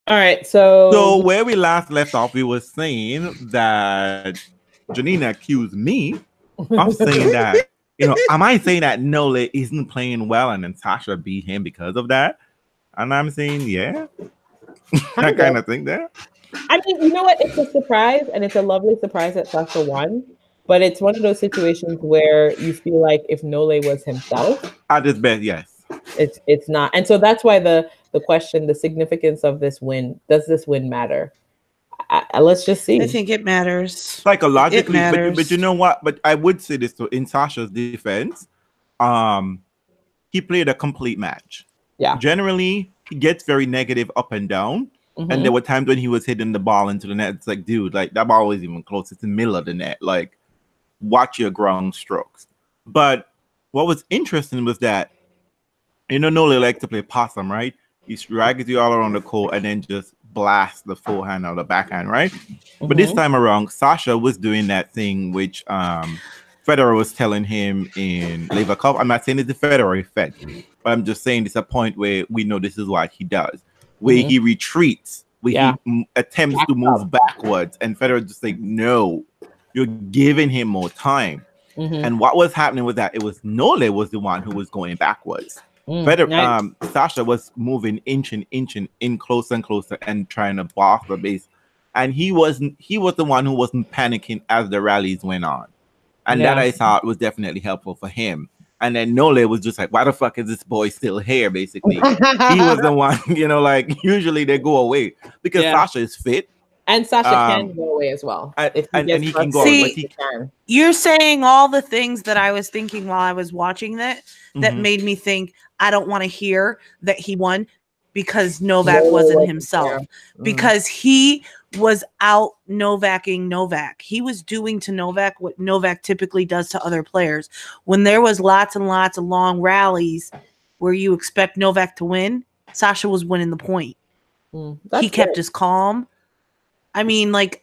All right, so where we last left off, we were saying that Janina accused me of saying that, am I saying that Nole isn't playing well and then Sasha beat him because of that? And I'm saying, yeah, I kind of think that. I mean, you know what? It's a surprise, and it's a lovely surprise that Sasha won. But it's one of those situations where you feel like if Nole was himself, at his best, yes. It's not. And so that's why the question, the significance of this win, does this win matter? Let's just see. I think it matters. Psychologically, it matters. But you know what? But I would say this, so in Sasha's defense, he played a complete match. Yeah. Generally, he gets very negative up and down. Mm-hmm. And there were times when he was hitting the ball into the net. It's like, dude, like that ball was even close. It's in the middle of the net. Like, watch your ground strokes. But what was interesting was that, Nole likes to play possum, right? He drags you all around the court and then just blasts the forehand or the backhand, right? Mm-hmm. But this time around, Sasha was doing that thing which Federer was telling him in Lever Cup. I'm not saying it's the Federer effect, but I'm just saying it's a point where we know this is what he does, where he retreats, where he attempts to move backwards, and Federer just like, no, you're giving him more time. Mm-hmm. And what was happening with that? It was Nole was the one who was going backwards. Sasha was moving inch in closer and closer and trying to block the base, and he was the one who wasn't panicking as the rallies went on, and that I thought was definitely helpful for him. And then Nole was just like, why the fuck is this boy still here? Basically, he was the one, like usually they go away because Sasha is fit. And Sasha can go away as well. And he can go away. He can. You're saying all the things that I was thinking while I was watching that made me think I don't want to hear that he won because Novak wasn't himself. Because he was out Novacking Novak. He was doing to Novak what Novak typically does to other players. When there was lots and lots of long rallies where you expect Novak to win, Sasha was winning the point. He kept his calm. I mean, like,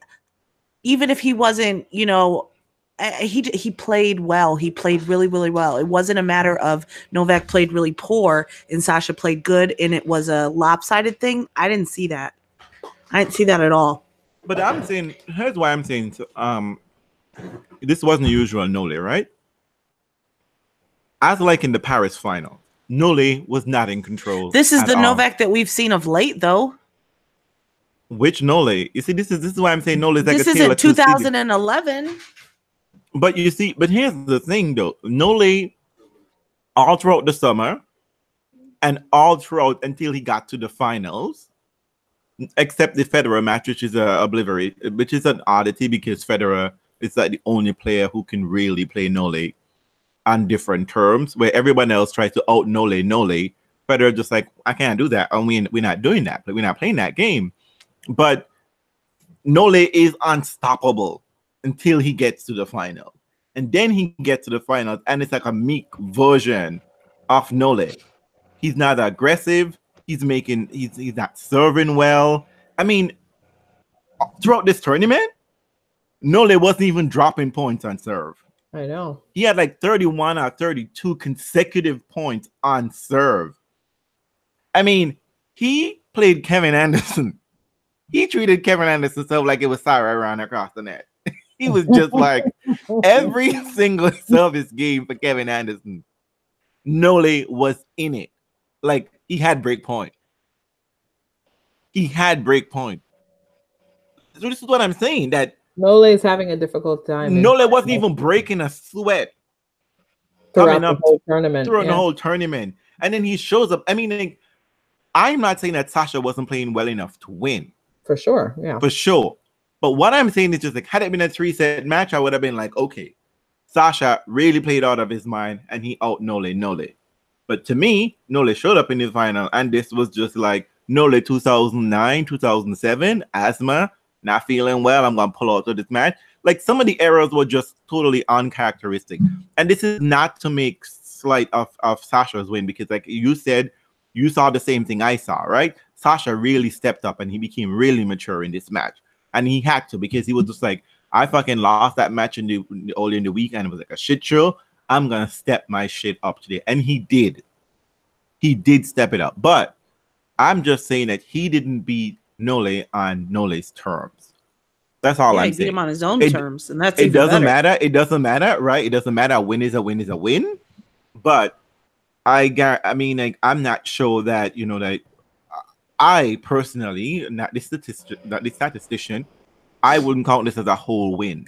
even if he wasn't, he played well. He played really, really well. It wasn't a matter of Novak played really poor and Sasha played good and it was a lopsided thing. I didn't see that. I didn't see that at all. But I'm saying, here's why I'm saying, this wasn't usual Nole, right? As like in the Paris final, Nole was not in control. This is the Novak that we've seen of late, though. Which Nole? You see, this is why I'm saying Nole is like this isn't 2011. But you see, but here's the thing though. Nole all throughout the summer and all throughout until he got to the finals, except the Federer match, which is which is an oddity because Federer is like the only player who can really play Nole on different terms, where everyone else tries to out Nole. Federer just like, I can't do that. And we're not doing that. We're not playing that game. But Nole is unstoppable until he gets to the final. And then he gets to the finals, and it's like a meek version of Nole. He's not aggressive. He's not serving well. I mean, throughout this tournament, Nole wasn't even dropping points on serve. I know. He had like 31 or 32 consecutive points on serve. I mean, he played Kevin Anderson. He treated Kevin Anderson so like it was Sarah around across the net. He was just like every single service game for Kevin Anderson. Nole was in it. Like he had break point. So this is what I'm saying, that Nole is having a difficult time. Nole wasn't even breaking a sweat throughout the whole tournament. The whole tournament. And then he shows up. I mean, like, I'm not saying that Sasha wasn't playing well enough to win. For sure, yeah. For sure. But what I'm saying is just like, had it been a 3-set match, I would have been like, okay, Sasha really played out of his mind and he out Nole. But to me, Nole showed up in the final, and this was just like Nole 2009, 2007, asthma, not feeling well, I'm going to pull out of this match. Like, some of the errors were just totally uncharacteristic. And this is not to make slight of Sasha's win, because like you said, you saw the same thing I saw, right? Sasha really stepped up and he became really mature in this match. And he had to, because he was just like, I fucking lost that match early in the week and it was like a shit show. I'm going to step my shit up today. And he did. He did step it up. But I'm just saying that he didn't beat Nole on Nole's terms. That's all I'm he beat saying. him on his own terms, and that's it even doesn't better. matter. It doesn't matter, right? It doesn't matter. A win is a win is a win. But I mean, like, I'm not sure that that I personally, not the statistician, I wouldn't count this as a whole win.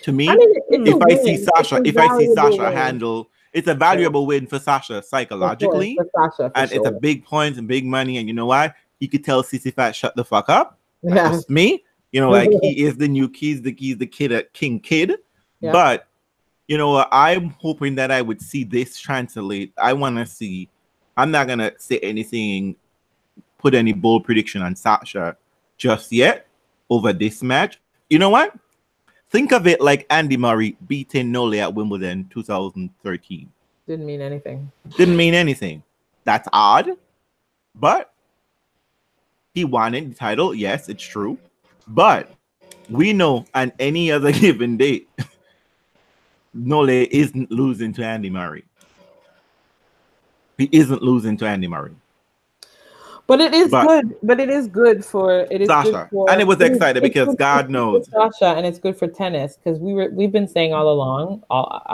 To me, I mean, if I see Sascha handle, it's a valuable win for Sascha psychologically, for Sascha, and it's a big point and big money. And you know why? He could tell Sissy Fat shut the fuck up. Yeah. Just me. Like, he is the new he's the king kid. Yeah. But I'm hoping that I would see this translate. I want to see. I'm not gonna say anything, put any bold prediction on Sascha just yet over this match. You know what? Think of it like Andy Murray beating Nole at Wimbledon 2013. Didn't mean anything. That's odd, but he won the title. Yes, it's true. But we know on any other given date, Nole isn't losing to Andy Murray. He isn't losing to Andy Murray. But it is good. But it is good for Sascha. And it was excited because God knows Sascha, and it's good for tennis because we've been saying all along.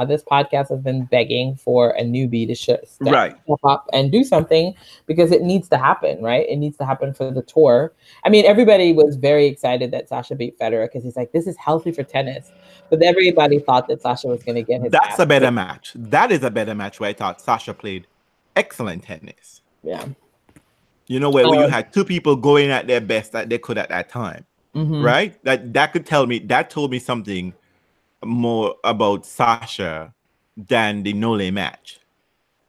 This podcast has been begging for a newbie to step up and do something because it needs to happen, right? It needs to happen for the tour. I mean, everybody was very excited that Sascha beat Federer because he's like, this is healthy for tennis. But everybody thought that Sascha was going to get his. That's a better match. That is a better match where I thought Sascha played excellent tennis. Yeah. Where you had two people going at their best that they could at that time, right? That told me something more about Sascha than the Nole match,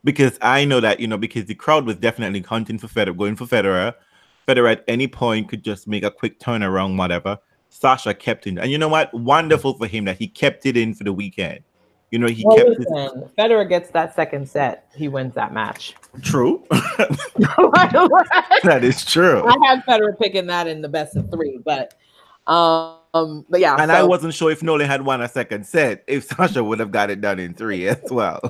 because I know that because the crowd was definitely hunting for Federer, going for Federer. Federer at any point could just make a quick turnaround, whatever. Sascha kept it, and you know what? Wonderful for him that he kept it in for the weekend. Federer gets that second set, he wins that match. True. That is true. I had Federer picking that in the best of three, but yeah. And I wasn't sure if Nole had won a second set, if Sascha would have got it done in three as well.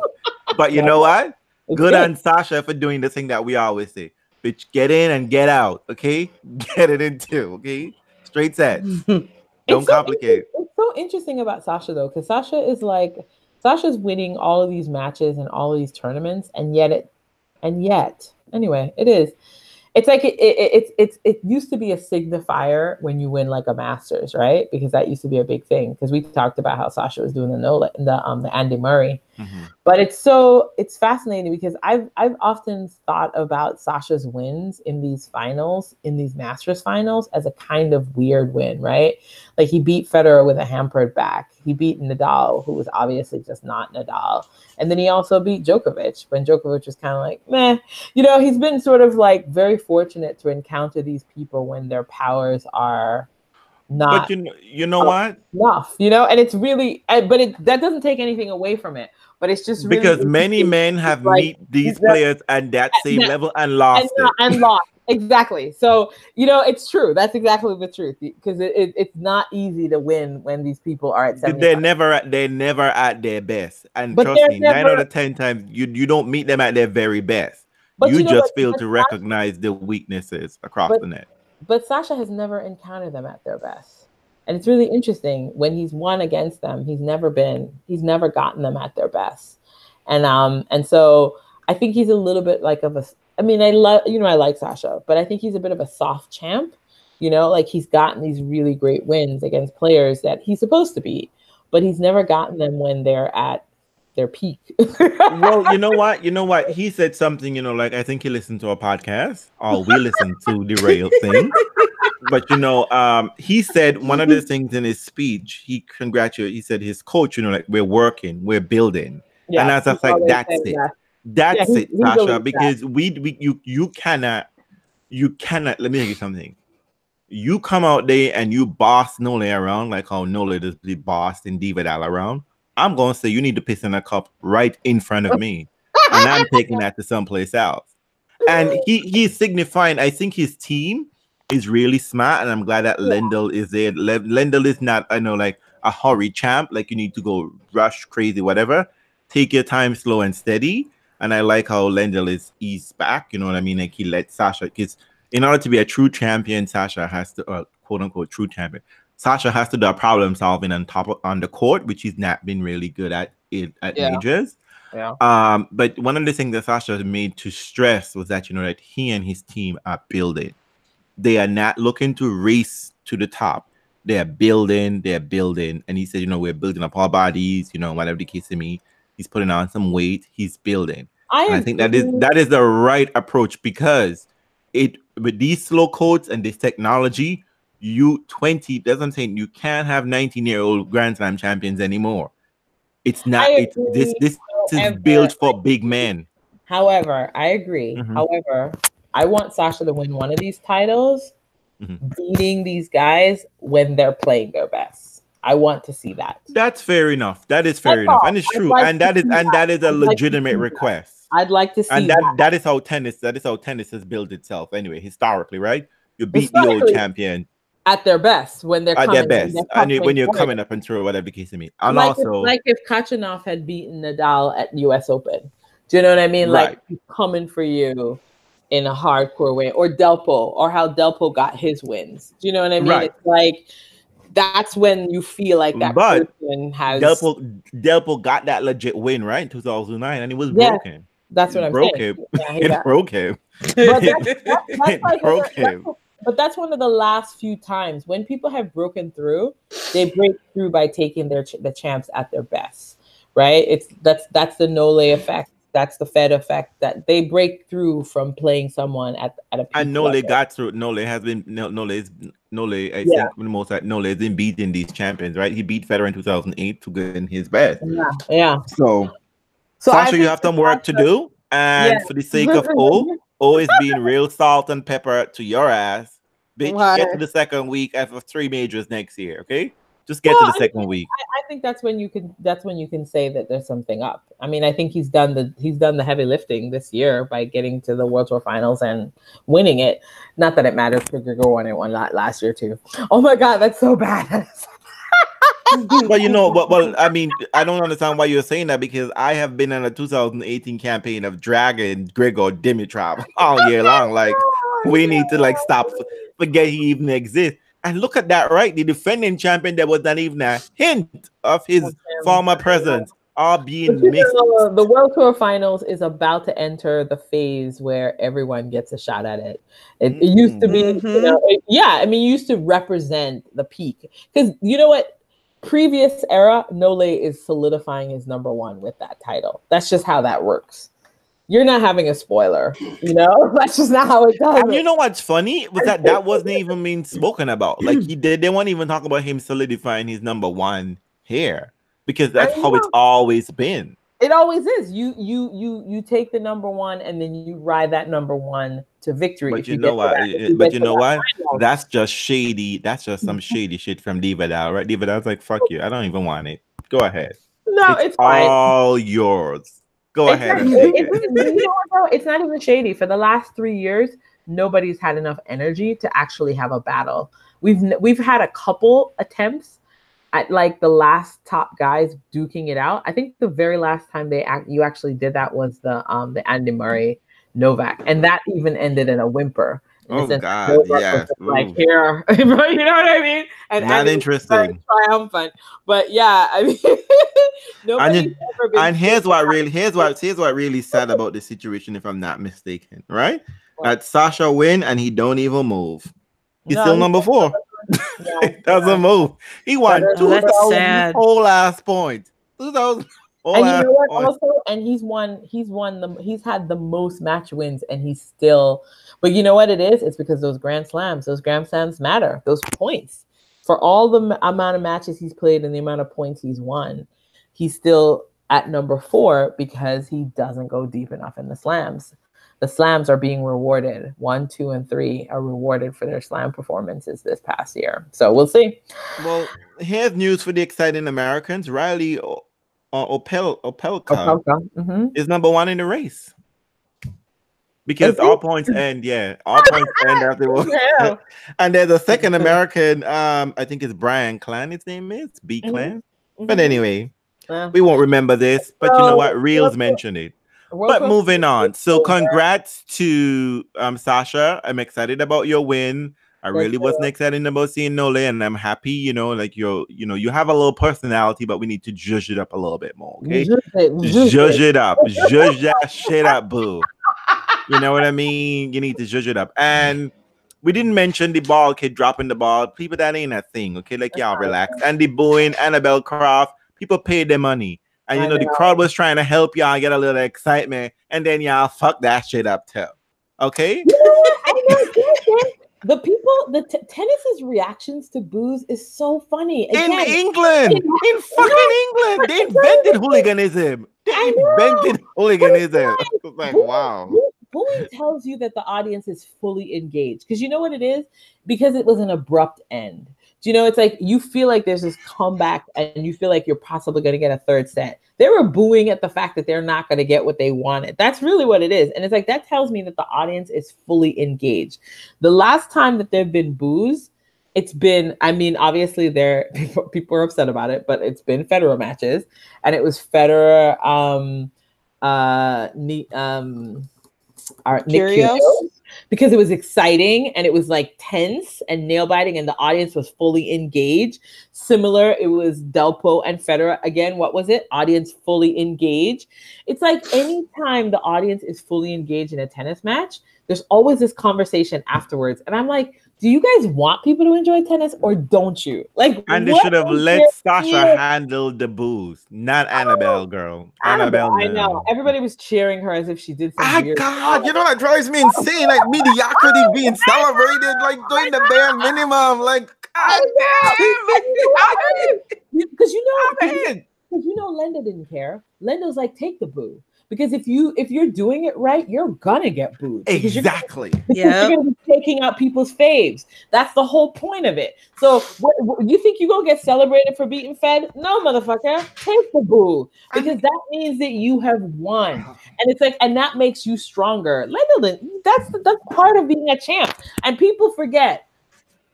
But you know what? Good on Sascha for doing the thing that we always say. Bitch, get in and get out, okay? Get it in two, okay? Straight sets. Don't complicate. It's so interesting about Sascha, though, because Sascha's winning all of these matches and all of these tournaments, and yet, anyway, it is. It's like it used to be a signifier when you win like a Masters, right? Because that used to be a big thing. Because we talked about how Sascha was doing the Andy Murray, but it's fascinating because I've often thought about Sascha's wins in these finals, in these Masters finals, as a kind of weird win, right? Like he beat Federer with a hampered back. He beat Nadal, who was obviously just not Nadal. And then he also beat Djokovic when Djokovic was kind of like, meh. He's been sort of like very fortunate to encounter these people when their powers are not. But you know what? Enough, and it's really, but that doesn't take anything away from it. But it's just really because many men have meet these players at that same level and lost it. And lost. Exactly. So, it's true. That's exactly the truth, because it's not easy to win when these people are at 75. They're never at their best. And trust me, 9 out of 10 times you don't meet them at their very best. But you just fail to recognize the weaknesses across the net. But Sascha has never encountered them at their best. And it's really interesting when he's won against them, he's never gotten them at their best. And so I think he's a little bit like I like Sascha, but I think he's a bit of a soft champ, like he's gotten these really great wins against players that he's supposed to beat, but he's never gotten them when they're at their peak. Well, you know what? He said something, like I think he listened to a podcast, or we listened to the Rail thing. But he said one of the things in his speech, he said his coach, like we're working, we're building. Yeah, and I was like, that's it. That's it, Sascha, because you cannot, let me tell you something. You come out there and you boss Nole around like how Nole does the boss and Debacle around. I'm going to say you need to piss in a cup right in front of me. And I'm taking that to someplace else. And he's signifying, I think his team is really smart, and I'm glad that Lendl is there. Lendl is not, like a hurry champ, like you need to go rush crazy, whatever. Take your time, slow and steady. And I like how Lendl is eased back, you know what I mean? Like he let Sascha, because in order to be a true champion, Sascha has to, quote unquote, true champion. Sascha has to do a problem solving on the court, which he's not been really good at majors. Yeah. But one of the things that Sascha made to stress was that, that he and his team are building. They are not looking to race to the top. They're building. And he said, we're building up our bodies, whatever the case may be. He's putting on some weight. He's building. I think that is the right approach, because with these slow codes and this technology, 20 doesn't say you can't have 19-year-old Grand Slam champions anymore. It's not. This is built for big men. However, I agree. Mm-hmm. However, I want Sascha to win one of these titles, beating these guys when they're playing their best. I want to see that. That's fair enough. That is fair enough, and it's true. And that is a legitimate request. I'd like to see and that is how tennis has built itself anyway, historically, right? You beat the old champion at their best when they're at their best, and when you're coming up and through whatever the case may be. And also, if Kachanov had beaten Nadal at U.S. Open, do you know what I mean? Right. Like, he's coming for you in a hardcore way, or Delpo, or how Delpo got his wins. Do you know what I mean? Right. It's like, that's when you feel like that person has. Delpo got that legit win, right, in 2009, and it was broken. That's what I'm saying. It broke him. But that's one of the last few times when people have broken through. They break through by taking the champs at their best, right? That's the Nole effect. That's the Fed effect, that they break through from playing someone at a peak and Nole level. got through. Nole has been I think for the most part, Nole has been beating these champions, right? He beat Federer in 2008 to get in his best. Yeah. So Sascha, you have some work to do, and for the sake of O is being real salt and pepper to your ass, bitch. Get to the second week after 3 majors next year, okay? Just get to the second week. I think that's when you can say that there's something up. I mean, I think he's done the heavy lifting this year by getting to the World Tour Finals and winning it. Not that it matters, because Grigor won it last year too. Oh my God, that's so bad. Well, I mean, I don't understand why you're saying that, because I have been on a 2018 campaign of dragging Grigor Dimitrov all year long. Like, we need to forget he even exists. And look at that, right? The defending champion, there was not even a hint of his former presence are being missed. The World Tour Finals is about to enter the phase where everyone gets a shot at it. It used to be, it used to represent the peak. Because you know what? Previous era, Nole is solidifying his number one with that title. That's just how that works. You're not having a spoiler, That's just not how it does. And you know what's funny? Was that wasn't even being spoken about. Like, they weren't even talking about him solidifying his number one here, because that's how it's always been. It always is. You take the number one and then you ride that number one to victory. But you know what? That's just shady. That's just some shady shit from Debacle, right? Debacle's like, fuck you. I don't even want it. Go ahead. No, it's fine. All yours. Go ahead. It's not even shady. For the last 3 years, nobody's had enough energy to actually have a battle. We've had a couple attempts at like the last top guys duking it out. I think the very last time you actually did that was the Andy Murray Novak, and that even ended in a whimper. Oh God, yeah. Like, here, you know what I mean? And not interesting. Triumphant, but yeah, I mean, here's what really sad about the situation, if I'm not mistaken, right? That Sascha win and he don't even move. He's still number 4. He doesn't move. He won 2,000 whole ass points. 2,000. And you know what? Also, and he's had the most match wins, and he's still. But you know what it is? It's because those Grand Slams matter. Those points, for all the amount of matches he's played and the amount of points he's won, he's still at number 4 because he doesn't go deep enough in the slams. The slams are being rewarded. 1, 2, and 3 are rewarded for their slam performances this past year. So we'll see. Well, here's news for the exciting Americans. Riley Opelka is number 1 in the race, because all points end. Yeah, all points end after one. Yeah. And there's a second American. I think it's Brian Clan. His name is B Clan. But anyway, we won't remember this. But you know what? Reels mentioned it. But moving on. So congrats to Sascha. I'm excited about your win. I really wasn't excited about seeing Nole, and I'm happy, you have a little personality, but we need to judge it up a little bit more, okay? Judge it up. Judge that shit up, boo. You know what I mean? You need to judge it up. And we didn't mention the ball kid dropping the ball. People, that ain't a thing, okay? Like, y'all relax. And the booing, Annabelle Croft, people paid their money. And, the crowd was trying to help y'all get a little excitement. And then y'all fuck that shit up, too. Okay? The tennis's reactions to boos is so funny. Again, in England, in fucking England, they invented hooliganism. They invented hooliganism. It's like, wow. Booing tells you that the audience is fully engaged. Because you know what it is? Because it was an abrupt end. Do you know, it's like you feel like there's this comeback and you feel like you're possibly going to get a third set. They were booing at the fact that they're not going to get what they wanted. That's really what it is. And it's like, that tells me that the audience is fully engaged. The last time that there've been boos, it's been, I mean, obviously people are upset about it, but it's been Federer matches. And it was Federer, Nick Kyrgios. Because it was exciting and it was like tense and nail biting and the audience was fully engaged. Similar, it was Delpo and Federer. Again, what was it? Audience fully engaged. It's like anytime the audience is fully engaged in a tennis match, there's always this conversation afterwards. And I'm like, do you guys want people to enjoy tennis or don't you? Like, and they should have let Sascha handle the booze, not Annabelle, girl. Annabelle, I know. Everybody was cheering her as if she did something weird. God, you know that drives me insane. Like mediocrity being celebrated, like doing the bare minimum. Like, God damn. Because Linda didn't care. Linda's like, take the boo. Because if you're doing it right, you're gonna get booed. Exactly. You're gonna be taking out people's faves. That's the whole point of it. So what you think you're gonna get celebrated for beating Fed? No, motherfucker. Take the boo. Because that means that you have won. And it's like, and that makes you stronger. That's part of being a champ. And people forget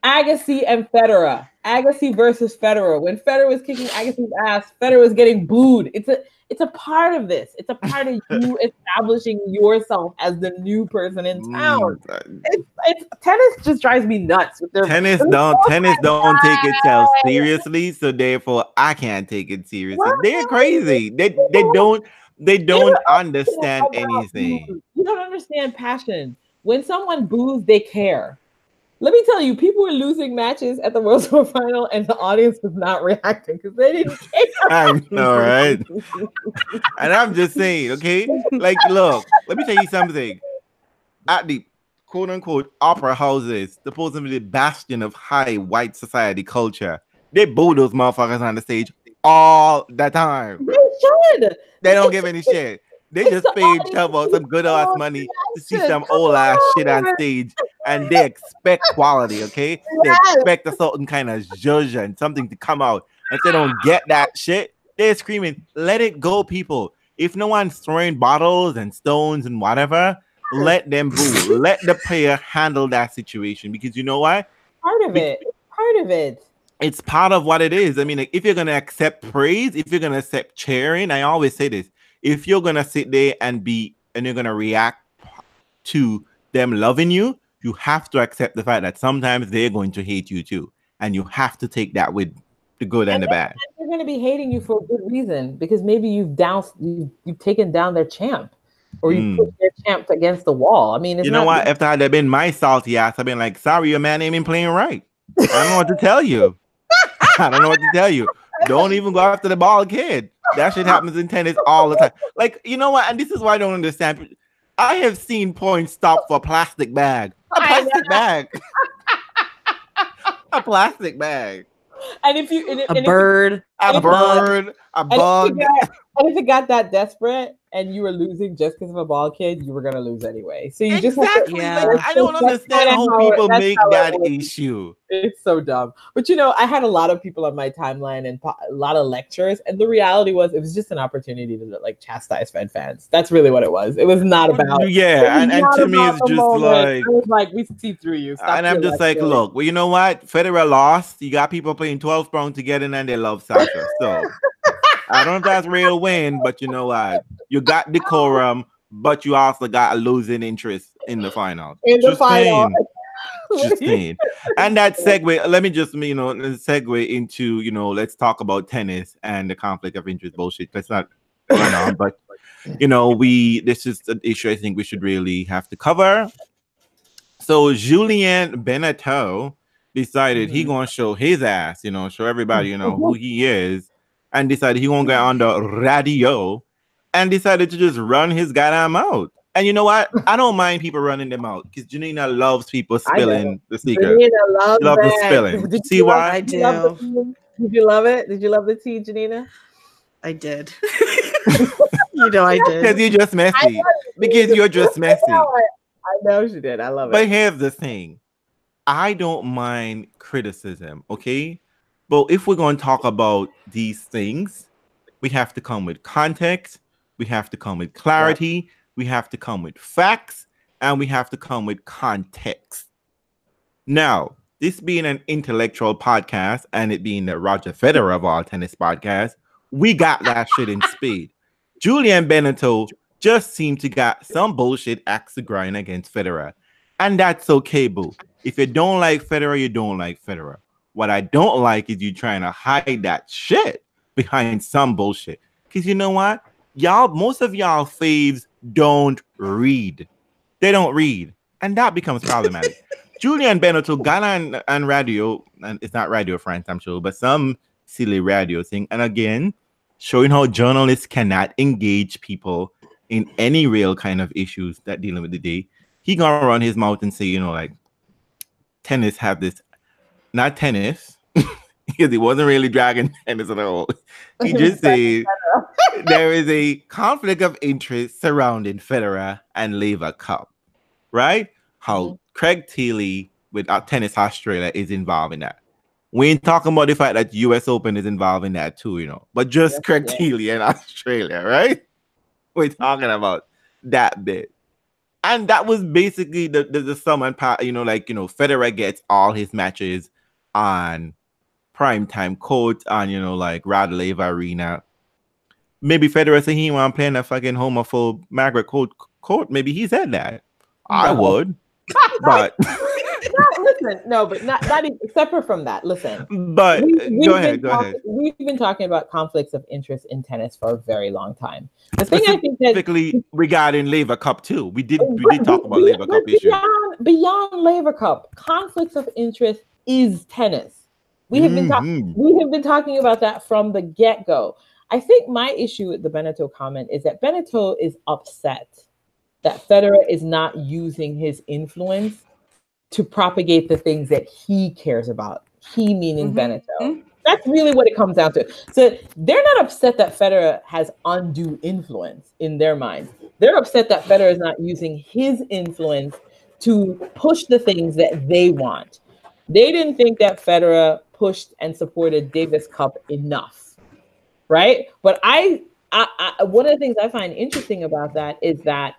Agassi and Federer. Agassi versus Federer. When Federer was kicking Agassi's ass, Federer was getting booed. It's a part of this. It's a part of you establishing yourself as the new person in town. It's tennis just drives me nuts. Tennis don't take itself seriously, so therefore I can't take it seriously. What? They're crazy. They don't understand anything. Booze. You don't understand passion. When someone boos, they care. Let me tell you, people were losing matches at the World Tour Final and the audience was not reacting because they didn't care. I know, right? And I'm just saying, okay? Like, look, let me tell you something. At the quote-unquote opera houses, supposedly the bastion of high white society culture, they boo those motherfuckers on the stage all the time. They should. They don't give any shit. They just paid Chubbo some good ass money to see some old ass shit on stage, and they expect quality, okay? They expect a certain kind of zhuzh and something to come out. If they don't get that shit, they're screaming, let it go, people. If no one's throwing bottles and stones and whatever, let them boo. Let the player handle that situation, because you know what? Part of it. It's part of what it is. I mean, like, if you're going to accept praise, if you're going to accept cheering, I always say this. If you're gonna sit there and you're gonna react to them loving you, you have to accept the fact that sometimes they're going to hate you too, and you have to take that with the good and the bad. They're gonna be hating you for a good reason, because maybe you've taken down their champ, or you put their champ against the wall. I mean, you know what? If that had been my salty ass, I've been like, sorry, your man ain't been playing right. I don't know what to tell you. Don't even go after the ball kid. That shit happens in tennis all the time. Like, you know what? And this is why I don't understand. I have seen points stop for a plastic bag. A plastic bag. A plastic bag. And if you a bird, a bug. And if it got that desperate and you were losing just because of a ball kid, you were gonna lose anyway. So you just have to, like, I don't understand how people make that issue. It's so dumb. But I had a lot of people on my timeline and a lot of lectures, and the reality was it was just an opportunity to like chastise Fed fans. That's really what it was. It was not about and to me it's just like we see through you. Stop, and I'm just like, look, well, you know what? Federer lost. You got people playing 12 pound together and they love Sascha. So I don't know if that's real win, but you know what? You got decorum, but you also got a losing interest in the final. In the final. Just saying. And that segue, let me just, segue into, let's talk about tennis and the conflict of interest bullshit. Let's not run on, but, this is an issue I think we should really have to cover. So Julien Benneteau decided he gonna show his ass, show everybody, who he is, and decided he gonna get on the radio and decided to just run his goddamn mouth. And you know what? I don't mind people running them out because Janina loves people spilling the secret. Janina loves the spilling. See why? I do. Did you love it? Did you love the tea, Janina? I did. I did. Because you're just messy. Because you're just messy. I know she did. I love it. But here's the thing. I don't mind criticism, okay? But if we're going to talk about these things, we have to come with context. We have to come with clarity. We have to come with facts. And we have to come with context. Now, this being an intellectual podcast and it being the Roger Federer of all tennis podcasts, we got that shit in speed. Julien Benneteau just seemed to got some bullshit axe to grind against Federer. And that's okay, boo. If you don't like Federer, you don't like Federer. What I don't like is you trying to hide that shit behind some bullshit. Because you know what? Most of y'all faves don't read. They don't read. And that becomes problematic. Julien Benneteau got on radio, and it's not Radio France, I'm sure, but some silly radio thing. And again, showing how journalists cannot engage people in any real kind of issues that dealing with the day. He gonna run his mouth and say, tennis have this, not tennis, because he wasn't really dragging tennis at all. He just said there is a conflict of interest surrounding Federer and Lever Cup, right? How Craig Tiley with Tennis Australia is involved in that. We ain't talking about the fact that US Open is involved in that too, but just Craig Tiley and Australia, right? We're talking about that bit. And that was basically the sum and part, Federer gets all his matches on primetime court on, Rod Laver Arena. Maybe Federer said he want to play in a fucking homophobe Margaret court. Maybe he said that. No. I would. But but not even separate from that. Listen, but go ahead. We've been talking about conflicts of interest in tennis for a very long time. The thing I think that specifically regarding Lever Cup too, we did talk about Lever Cup issues. Beyond Lever Cup, conflicts of interest is tennis. We have been talking about that from the get-go. I think my issue with the Benneteau comment is that Benneteau is upset that Federer is not using his influence to propagate the things that he cares about. He meaning Benneteau. That's really what it comes down to. So they're not upset that Federer has undue influence in their minds. They're upset that Federer is not using his influence to push the things that they want. They didn't think that Federer pushed and supported Davis Cup enough, right? But I one of the things I find interesting about that is that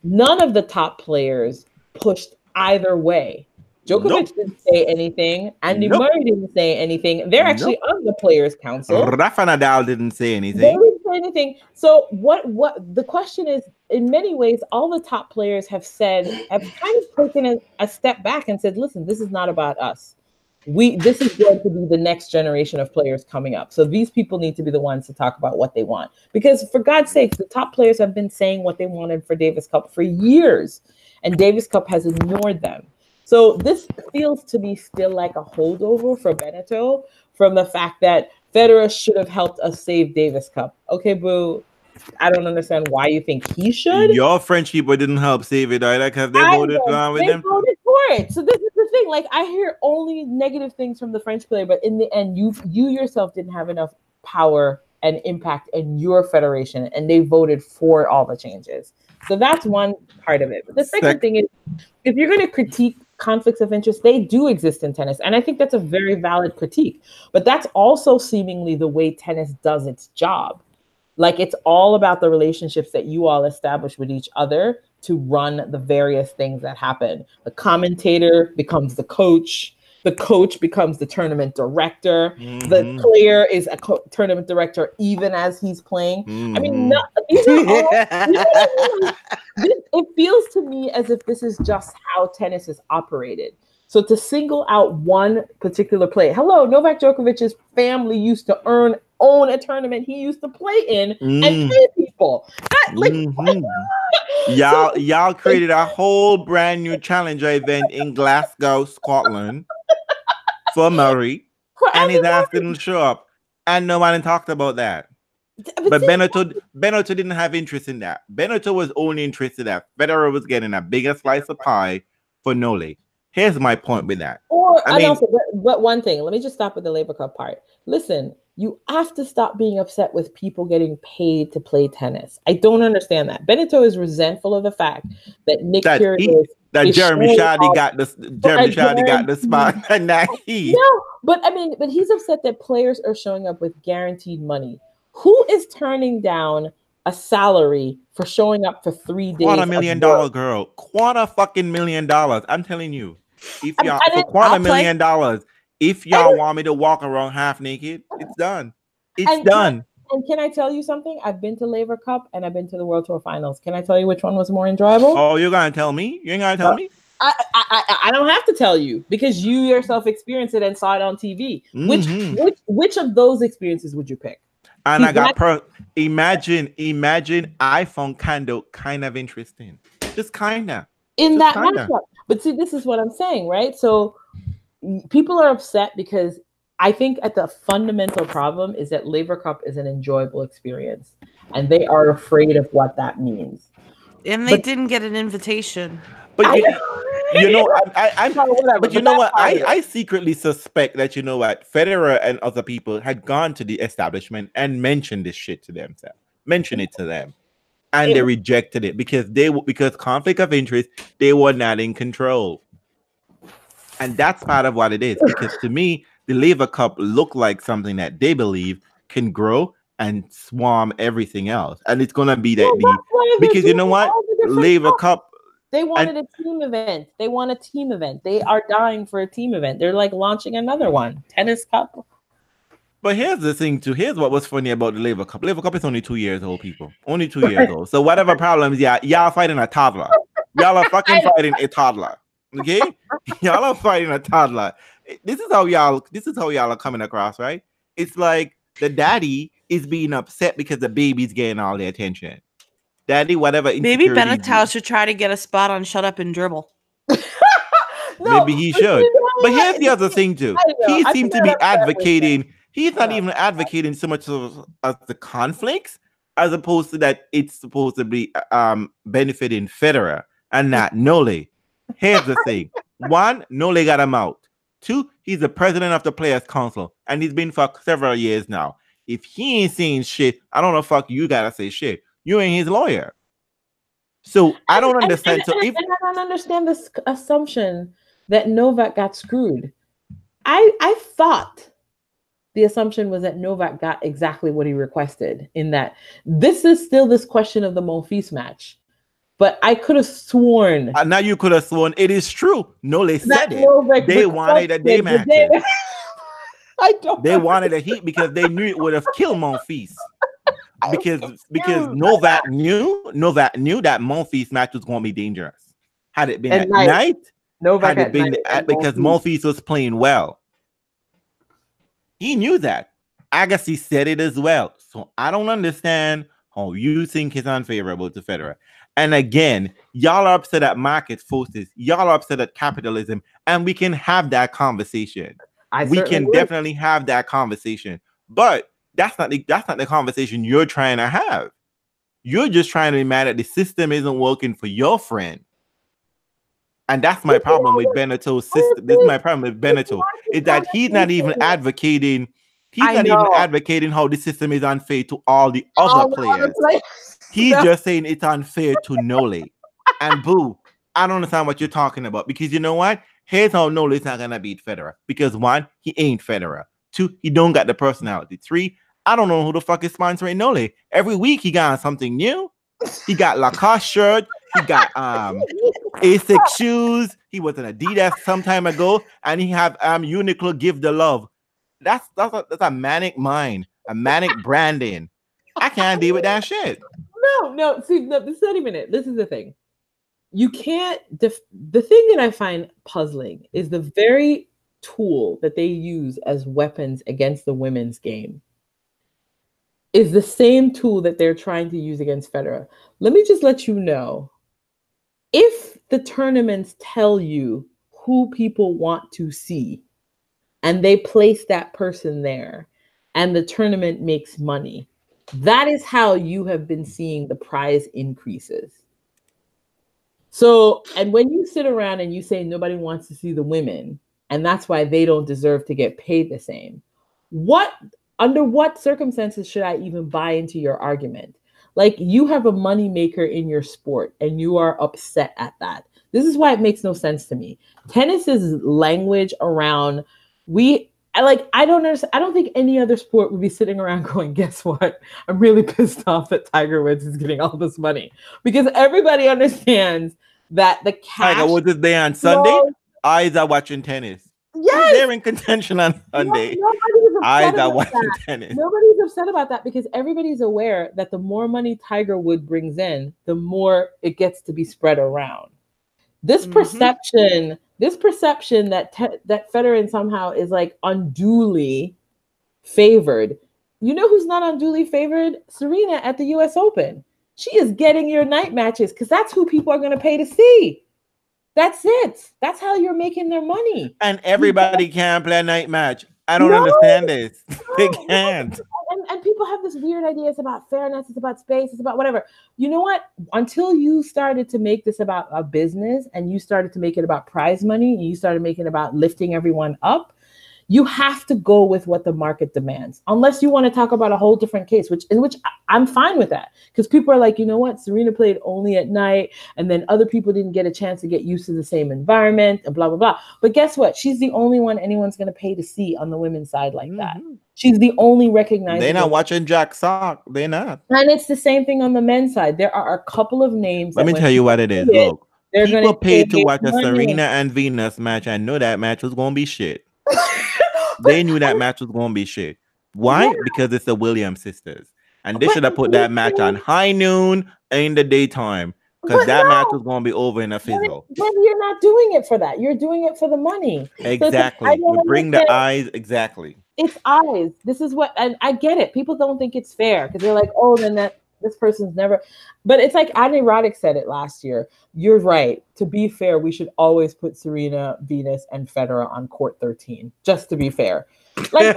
none of the top players pushed either way. Djokovic didn't say anything. Andy Murray didn't say anything. They're actually on the Players' Council. Rafa Nadal didn't say anything. They didn't say anything. So what the question is, in many ways, all the top players have kind of taken a step back and said, listen, this is not about us. This is going to be the next generation of players coming up. So these people need to be the ones to talk about what they want. Because for God's sake, the top players have been saying what they wanted for Davis Cup for years. And Davis Cup has ignored them. So this feels to me still like a holdover for Benneteau from the fact that Federer should have helped us save Davis Cup. Okay, boo. I don't understand why you think he should. Your French people didn't help save it either because they voted along with them. They voted for it. So this is the thing. Like, I hear only negative things from the French player, but in the end, you yourself didn't have enough power and impact in your federation, and they voted for all the changes. So that's one part of it. But the second thing is, if you're going to critique conflicts of interest, they do exist in tennis. And I think that's a very valid critique. But that's also seemingly the way tennis does its job. Like, it's all about the relationships that you all establish with each other to run the various things that happen. The commentator becomes the coach the coach becomes the tournament director. The player is a tournament director even as he's playing. I mean, these are all, it feels to me as if this is just how tennis is operated. So to single out one particular player, Novak Djokovic's family used to own a tournament he used to play in and pay people. Y'all created a whole brand new challenger event in Glasgow, Scotland for Murray, and his ass didn't show up, and no one talked about that. But Benneteau didn't have interest in that. Benneteau was only interested that Federer was getting a bigger slice of pie for Nole. Here's my point with that. But one thing, let me just stop with the Laver Cup part. Listen, you have to stop being upset with people getting paid to play tennis. I don't understand that. Benneteau is resentful of the fact that Jeremy Shadi got the spot, and not he. No, but he's upset that players are showing up with guaranteed money. Who is turning down a salary for showing up for 3 days? $250,000 girl, $250,000. I'm telling you, if y'all for $250,000, if y'all want me to walk around half naked, it's done. It's done. And can I tell you something? I've been to Laver Cup and I've been to the World Tour Finals. Can I tell you which one was more enjoyable? Oh, you're gonna tell me? You ain't gonna tell me? I don't have to tell you because you yourself experienced it and saw it on TV. Which of those experiences would you pick? And imagine I found kind of interesting. Just kinda. In that matchup. But see, this is what I'm saying, right? So people are upset because I think at the fundamental problem is that Laver Cup is an enjoyable experience, and they are afraid of what that means. And they didn't get an invitation. But you know, but you know what? I secretly suspect that Federer and other people had gone to the establishment and mentioned this shit to themselves, mentioned it to them, and they rejected it because conflict of interest. They were not in control, and that's part of what it is. Because to me, the Laver Cup looked like something that they believe can grow and swarm everything else, and it's gonna be because you know what, Laver Cup. They wanted a team event. They want a team event. They are dying for a team event. They're like launching another one, Tennis Cup. But here's the thing too. Here's what was funny about the Laver Cup. Laver Cup is only 2 years old, people. Only 2 years old. So whatever problems, y'all fighting a toddler. Y'all are fucking fighting a toddler. Okay, y'all are fighting a toddler. This is how y'all are coming across, right? It's like the daddy is being upset because the baby's getting all the attention. Daddy, whatever. Maybe Benneteau should try to get a spot on Shut Up and Dribble. Maybe he should. But here's the other thing too. He seems to be advocating. He's not even advocating so much of the conflicts as opposed to that it's supposed to be benefiting Federer and not Nole. Here's the thing. One, Nole got him out. Two, he's the president of the Players Council, and he's been for several years now. If he ain't saying shit, I don't know. Fuck, you gotta say shit. You ain't his lawyer. So I don't understand. I don't understand this assumption that Novak got screwed. I thought the assumption was that Novak got exactly what he requested. In that this is still this question of the Monfils match, but I could have sworn. Now you could have sworn it is true. No, they said it. Novak they wanted a day match. They wanted a heat because they knew it would have killed Monfils. Because Novak knew that Monfils match was going to be dangerous. Had it been at night, Novak had it been because Monfils was playing well. He knew that. Agassi said it as well. So I don't understand how you think it's unfavorable to Federer. And again, y'all are upset at market forces. Y'all are upset at capitalism, and we can have that conversation. We can definitely have that conversation, but that's not the conversation you're trying to have. You're just trying to be mad that the system isn't working for your friend. And that's my problem with Benneteau's system. This is my problem with Benneteau. Is that he's not even advocating. He's not even advocating how the system is unfair to all the other players. He's just saying it's unfair to Nole. And boo, I don't understand what you're talking about. Because you know what? Here's how Nole's not gonna beat Federer. Because one, he ain't Federer. Two, he don't got the personality. Three, I don't know who the fuck is sponsoring Nole. Every week he got something new. He got Lacoste shirt. He got Asics shoes. He was an Adidas some time ago, and he have Uniqlo Give the Love. That's a manic mind, a manic branding. I can't deal with that shit. No. See, no, this is not even it. This is the thing. You can't. The thing that I find puzzling is the very tool that they use as weapons against the women's game is the same tool that they're trying to use against Federer. Let me just let you know, if the tournaments tell you who people want to see and they place that person there and the tournament makes money, that is how you have been seeing the prize increases. So, and when you sit around and you say nobody wants to see the women, and that's why they don't deserve to get paid the same, under what circumstances should I even buy into your argument? Like, you have a money maker in your sport and you are upset at that. This is why it makes no sense to me. Tennis's language around I don't understand. I don't think any other sport would be sitting around going, guess what? I'm really pissed off that Tiger Woods is getting all this money, because everybody understands that the cash. Tiger Woods is there on Sunday. Eyes are watching tennis. Yes, they're in contention on Sunday. Eyes are watching tennis. Nobody's upset about that, because everybody's aware that the more money Tiger Woods brings in, the more it gets to be spread around. This perception that that Federer somehow is like unduly favored. You know who's not unduly favored? Serena at the US Open. She is getting your night matches because that's who people are going to pay to see. That's it. That's how you're making their money. And everybody can play a night match. I don't understand this. They can't. And people have this weird idea. It's about fairness. It's about space. It's about whatever. You know what? Until you started to make this about a business and you started to make it about prize money, and you started making it about lifting everyone up, you have to go with what the market demands, unless you want to talk about a whole different case, in which I'm fine with that. Because people are like, you know what? Serena played only at night, and then other people didn't get a chance to get used to the same environment and blah, blah, blah. But guess what? She's the only one anyone's going to pay to see on the women's side like that. She's the only recognized. They're not watching Jack Sock. They're not. And it's the same thing on the men's side. There are a couple of names. Let me tell you what it is. Look, people paid to watch a Serena and Venus match. I know that match was going to be shit. They knew that match was going to be shit. Why? Yeah. Because it's the Williams sisters. And they should have put that match on high noon in the daytime, because that match was going to be over in a fizzle. But you're not doing it for that. You're doing it for the money. Exactly. So you bring the eyes. Exactly. It's eyes. This is what, and I get it. People don't think it's fair because they're like, oh, then this person's never. But it's like Annie Roddick said it last year. You're right. To be fair, we should always put Serena, Venus, and Federer on court 13, just to be fair. Like,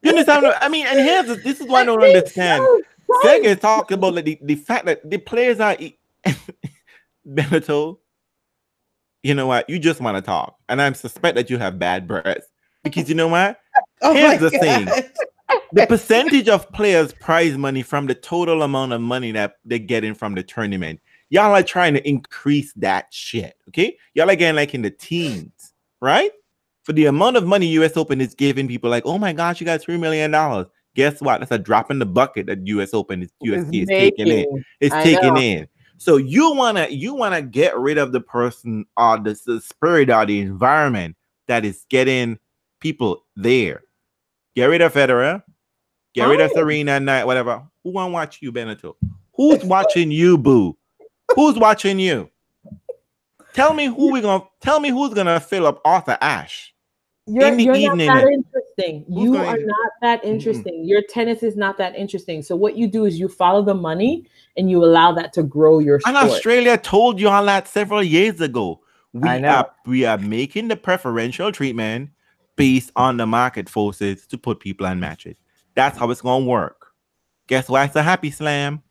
you understand? I mean, and this is why I don't understand. Sega is talking about like, the fact that the players are Benneteau. You know what? You just want to talk, and I suspect that you have bad breath, because you know what? Here's the thing. The percentage of players' prize money from the total amount of money that they're getting from the tournament, y'all are trying to increase that shit, okay? Y'all are getting like in the teens, right? For the amount of money US Open is giving people, like, oh my gosh, you got $3 million. Guess what? That's a drop in the bucket that US Open is taking in. It's taking in. So you wanna get rid of the person or the spirit or the environment that is getting people there. Get rid of Federer. Get rid of Serena and whatever. Who want to watch you, Benneteau? Who's watching you, boo? Who's watching you? Tell me who's gonna fill up Arthur Ashe in the evening. Not that interesting. You are not that interesting. Your tennis is not that interesting. So what you do is you follow the money and you allow that to grow your sport. And Australia told you all that several years ago. We are making the preferential treatment based on the market forces to put people on matches. That's how it's gonna work. Guess why? It's a happy slam.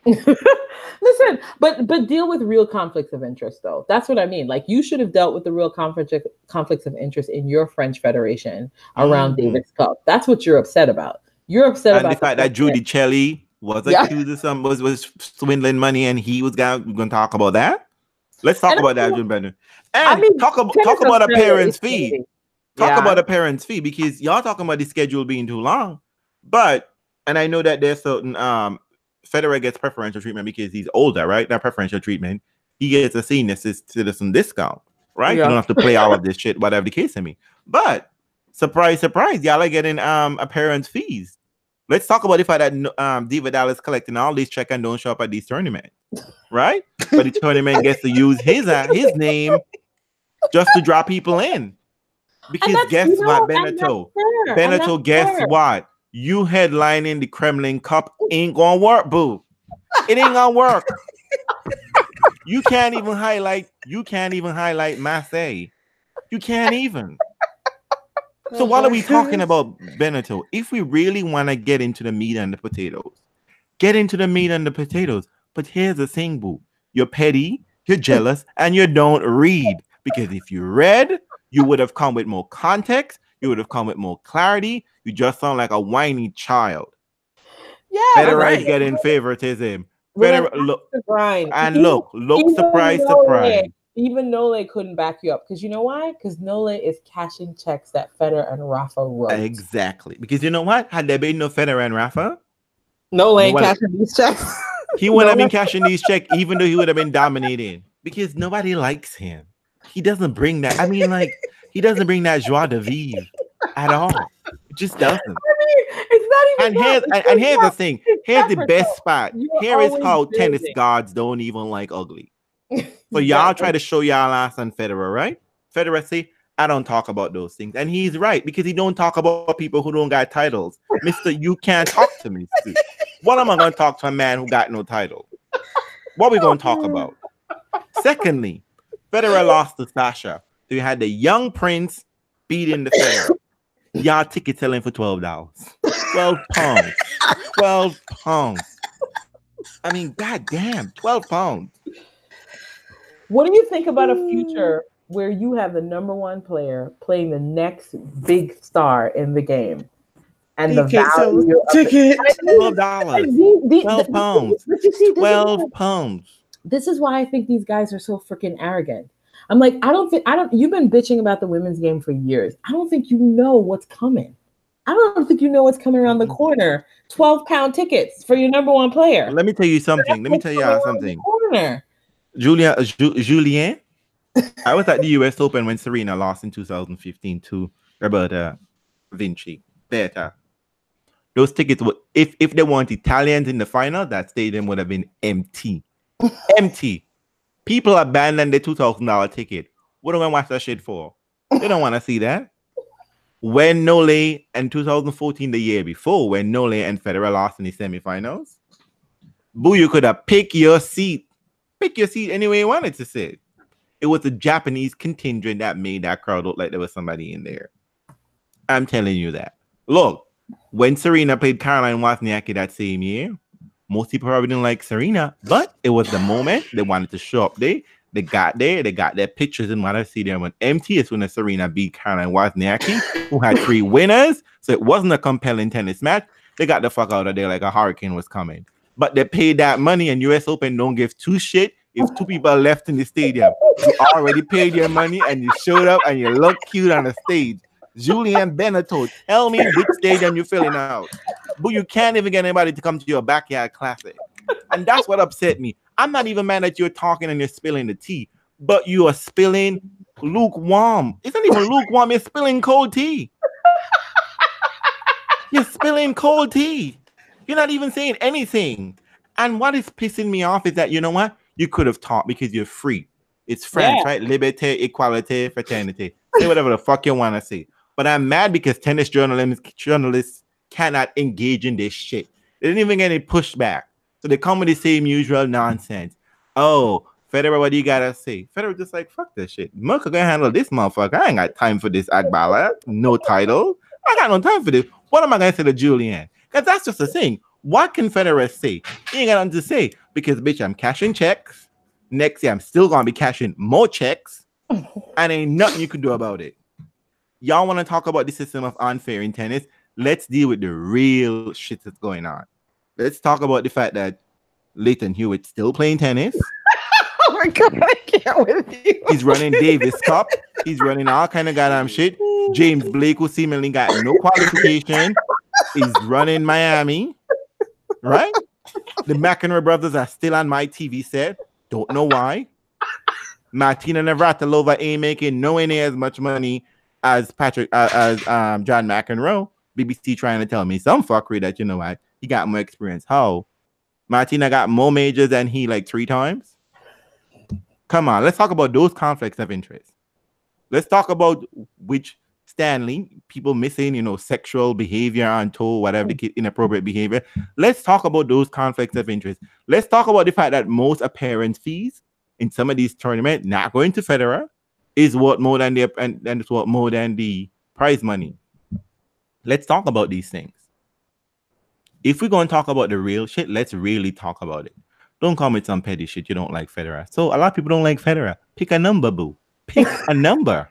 Listen, but deal with real conflicts of interest, though. That's what I mean. Like, you should have dealt with the real conflicts of interest in your French Federation around Davis Cup. That's what you're upset about. You're upset about the fact that Judy Celli was accused of some was swindling money, and he was gonna talk about that. Let's talk about that, Jim Bennett. And talk about a parent's fee. Talk about a parent's fee, because y'all talking about the schedule being too long. But, and I know that there's certain Federer gets preferential treatment because he's older, right? That preferential treatment. He gets a senior citizen discount, right? Yeah. You don't have to play all of this shit, whatever the case may be. But surprise, surprise, y'all are getting appearance fees. Let's talk about the fact that Debacle is collecting all these check and don't show up at these tournaments, right? But the tournament gets to use his name just to draw people in. Because guess what, Benneteau? Benneteau, guess what? You headlining the Kremlin Cup ain't gonna work, boo. It ain't gonna work. You can't even highlight Marseille. You can't even. So what are we talking about, Benneteau? If we really want to get into the meat and the potatoes, get into the meat and the potatoes. But here's the thing, boo. You're petty, you're jealous, and you don't read. Because if you read, you would have come with more context. You would have come with more clarity. You just sound like a whiny child. Yeah, Federer is getting favoritism. Federer, look, surprise. Even Nole couldn't back you up. Because you know why? Because Nole is cashing checks that Federer and Rafa wrote. Exactly. Because you know what? Had there been no Federer and Rafa, Nole ain't cashing these checks. He wouldn't have been cashing these checks, even though he would have been dominating. Because nobody likes him. He doesn't bring that. I mean, like, he doesn't bring that joie de vivre at all. It just doesn't. I mean, it's not even. And here's the thing. Here's the best spot. Here is how tennis gods don't even like ugly. So y'all try to show y'all ass on Federer, right? Federer say, I don't talk about those things. And he's right, because he don't talk about people who don't got titles. Mister, you can't talk to me. What am I going to talk to a man who got no title? What are we going to talk about? Secondly, Federer lost to Sascha. So you had the young prince beating the Federer. Y'all ticket selling for $12. 12 pounds. 12 pounds. I mean, goddamn, 12 pounds. What do you think about a future where you have the number one player playing the next big star in the game? And the value of ticket $12. 12 pounds. 12 pounds. This is why I think these guys are so freaking arrogant. I'm like, you've been bitching about the women's game for years. I don't think you know what's coming. I don't think you know what's coming around the corner. 12-pound tickets for your number one player. Let me tell you something. Let me tell you something. Julien, I was at the US Open when Serena lost in 2015 to Roberta Vinci. Better. Those tickets were, if they weren't Italians in the final, that stadium would have been empty. Empty. People abandoned the $2,000 ticket. What do I watch that shit for? They don't want to see that. When Nole in 2014, the year before, when Nole and Federer lost in the semifinals, boo, you could have picked your seat. Pick your seat any way you wanted to sit. It was the Japanese contingent that made that crowd look like there was somebody in there. I'm telling you that. Look, when Serena played Caroline Wozniacki that same year, most people probably didn't like Serena, but it was the moment they wanted to show up there. They got there, they got their pictures and what I see there went empty. It's when Serena beat Caroline Wozniacki, who had 3 winners. So it wasn't a compelling tennis match. They got the fuck out of there like a hurricane was coming. But they paid that money, and US Open don't give 2 shit if 2 people are left in the stadium. You already paid your money and you showed up and you look cute on the stage. Julien Benneteau, tell me which stadium you're filling out. But you can't even get anybody to come to your backyard classic. And that's what upset me. I'm not even mad that you're talking and you're spilling the tea, but you are spilling lukewarm. It's not even lukewarm, you're spilling cold tea. You're spilling cold tea. You're not even saying anything. And what is pissing me off is that, you know what? You could have taught because you're free. It's French, right? Liberté, equality, fraternity. Say whatever the fuck you want to say. But I'm mad because tennis journalists cannot engage in this shit. They didn't even get any pushback. So they come with the same usual nonsense. Oh, Federer, what do you gotta say? Federer just like, fuck this shit. Merkel gonna handle this motherfucker. I ain't got time for this Agbala. No title. I got no time for this. What am I gonna say to Julien? Because that's just the thing. What can Federer say? He ain't got nothing to say. Because, bitch, I'm cashing checks. Next year, I'm still gonna be cashing more checks. And ain't nothing you can do about it. Y'all want to talk about the system of unfair in tennis? Let's deal with the real shit that's going on. Let's talk about the fact that Leighton Hewitt still playing tennis. Oh my God, I can't with you. He's running Davis Cup. He's running all kind of goddamn shit. James Blake, who seemingly got no qualification, is running Miami. Right? The McEnroe brothers are still on my TV set. Don't know why. Martina Navratilova ain't making nowhere near as much money as John McEnroe. BBC trying to tell me some fuckery that, you know what, he got more experience. How? Martina got more majors than he like 3 times? Come on, let's talk about those conflicts of interest. Let's talk about which Stanley, people missing, you know, sexual behavior on tour, whatever the inappropriate behavior. Let's talk about those conflicts of interest. Let's talk about the fact that most appearance fees in some of these tournaments, not going to Federer, is worth more than it's worth more than the prize money. Let's talk about these things. If we're going to talk about the real shit, let's really talk about it. Don't call me some petty shit. You don't like Federer. So a lot of people don't like Federer. Pick a number, boo. Pick a number.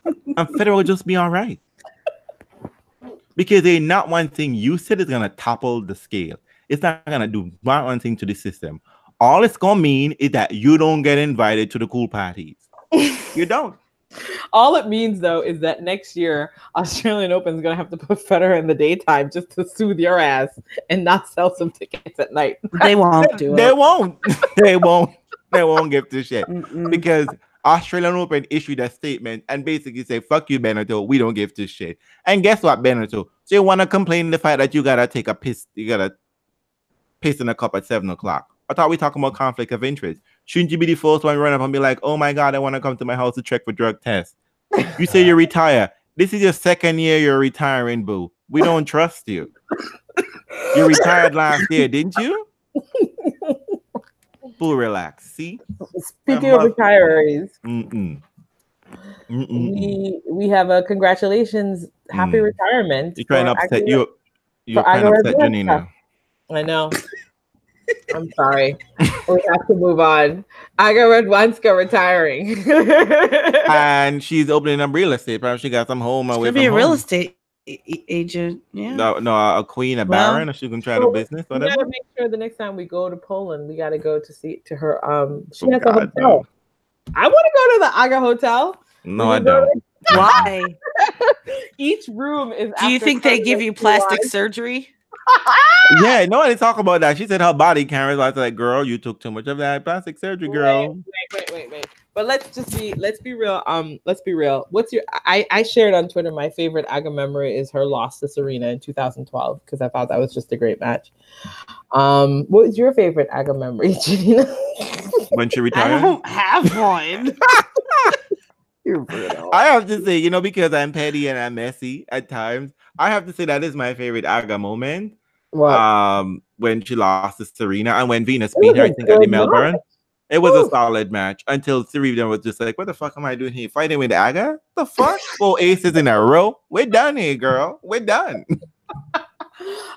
And Federer will just be all right. Because there's not one thing you said is going to topple the scale. It's not going to do one thing to the system. All it's going to mean is that you don't get invited to the cool parties. You don't. All it means, though, is that next year, Australian Open is going to have to put Federer in the daytime just to soothe your ass and not sell some tickets at night. They won't do it. They won't. They won't give to shit. Because Australian Open issued a statement and basically say, fuck you, Benneteau. We don't give to shit. And guess what, Benneteau? So you want to complain the fact that you got to take a piss, you got to piss in a cup at 7 o'clock. I thought we talking about conflict of interest. Shouldn't you be the first one to run up and be like, oh my God, I want to come to my house to check for drug tests? You say you retire. This is your 2nd year you're retiring, boo. We don't trust you. You retired last year, didn't you? Boo, relax. See? Speaking of retirees, we have a congratulations, happy retirement. You're trying to upset you. You're trying to upset Janina. I know. I'm sorry. We have to move on. Aga Radwanska retiring. And she's opening up real estate. Probably she got some home away from be a home. real estate agent. Yeah. No, a queen, a baron, or she can try the business, whatever. We gotta make sure the next time we go to Poland, we gotta go to see to her. She has a hotel. No. I want to go to the Aga Hotel. No, I don't. Why? Each room is. Do you think they give you plastic surgery? Yeah, no one talk about that. She said her body cameras. I was like, girl, you took too much of that plastic surgery, girl. Wait. But let's be real. Let's be real. I shared on Twitter my favorite Aga memory is her loss to Serena in 2012 because I thought that was just a great match. What was your favorite Aga memory, Janina? When she retired? I don't have one. I have to say, because I'm petty and I'm messy at times, I have to say that is my favorite Aga moment. What? When she lost to Serena and when Venus beat her, I think, at the Melbourne. It was a solid match until Serena was just like, what the fuck am I doing here? Fighting with Aga? The fuck? 4 aces in a row? We're done here, girl. We're done.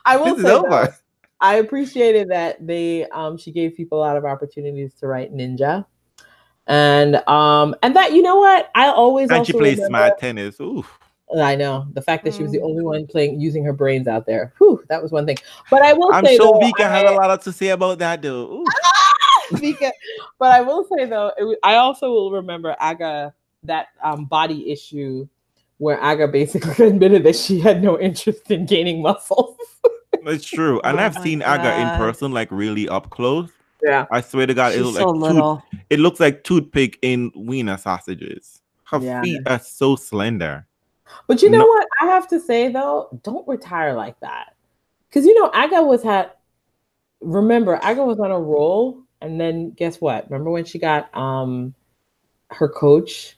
I will say that I appreciated that she gave people a lot of opportunities to write Ninja. And that, you know what? I always and she plays smart tennis. Ooh. I know the fact that she was the only one using her brains out there. Whew, that was one thing. But I will say, I'm sure Vika had a lot to say about that, though. Vika. But I will say though, I also will remember Aga that body issue where Aga basically admitted that she had no interest in gaining muscles. It's true, and I've seen Aga in person, like really up close. Yeah, I swear to God, it looks like it looks like toothpick in wiener sausages. Her feet are so slender. But you know what? I have to say though, don't retire like that. Because Aga was on a roll, and then guess what? Remember when she got her coach,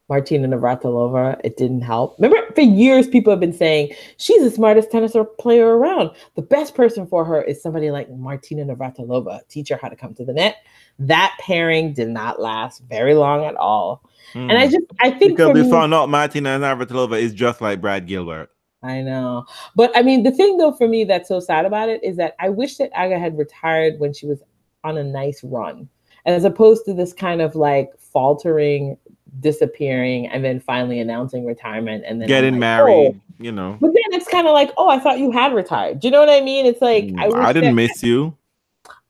Martina Navratilova, it didn't help. Remember, for years people have been saying she's the smartest tennis player around. The best person for her is somebody like Martina Navratilova. Teach her how to come to the net. That pairing did not last very long at all. And I think because we found out Martina Navratilova is just like Brad Gilbert. I know. But I mean, the thing though for me that's so sad about it is that I wish that Aga had retired when she was on a nice run, as opposed to this kind of like faltering, disappearing, and then finally announcing retirement and then getting married, But then it's kind of like, oh, I thought you had retired. Do you know what I mean? It's like I didn't miss you.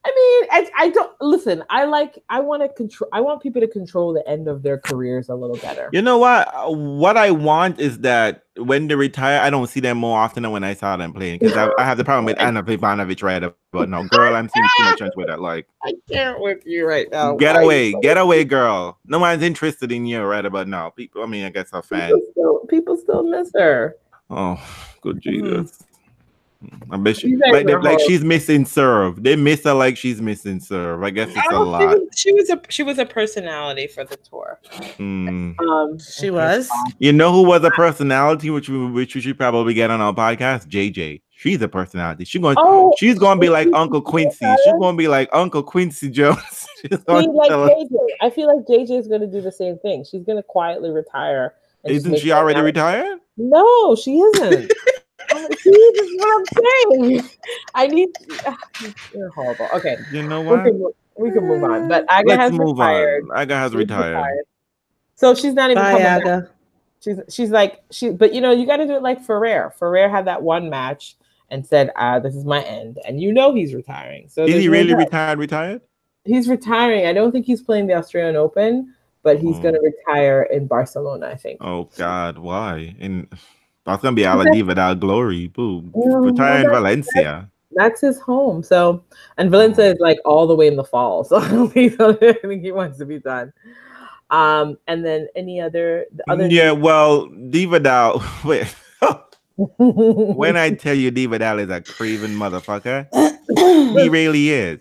I mean, I don't listen. I want to control. I want people to control the end of their careers a little better. You know what? What I want is that when they retire, I don't see them more often than when I saw them playing. Because I have the problem with Anna Ivanovic right about now. Girl, I'm seeing too much with that. Like, I can't with you right now. Get away, girl. No one's interested in you right about now. People, I mean, I guess our fans. People still miss her. Oh, good Jesus. I bet she's missing serve. They miss her like she's missing serve. I guess it's a lot. She was a personality for the tour. She was. You know who was a personality, which we should probably get on our podcast? JJ. She's a personality. She's going to be like Uncle Quincy. She's going to be like Uncle Quincy Jones. I feel like JJ is going to do the same thing. She's going to quietly retire. Isn't she already retired? No, she isn't. See, this is what I'm saying. You're horrible. Okay. You know what? We can move on. But Aga has retired. Aga has retired. So she's not even coming back. But you know, you got to do it like Ferrer. Ferrer had that one match and said, this is my end. And you know he's retiring. So is he really retired? He's retiring. I don't think he's playing the Australian Open, but he's going to retire in Barcelona, I think. Oh, God. Why? That's going to be a la Diva glory. Boom. Retire in Valencia. That's his home. So, and Valencia is like all the way in the fall. So I don't think he wants to be done. And then any other. Yeah, well, Diva wait. When I tell you Diva is a craven motherfucker, he really is.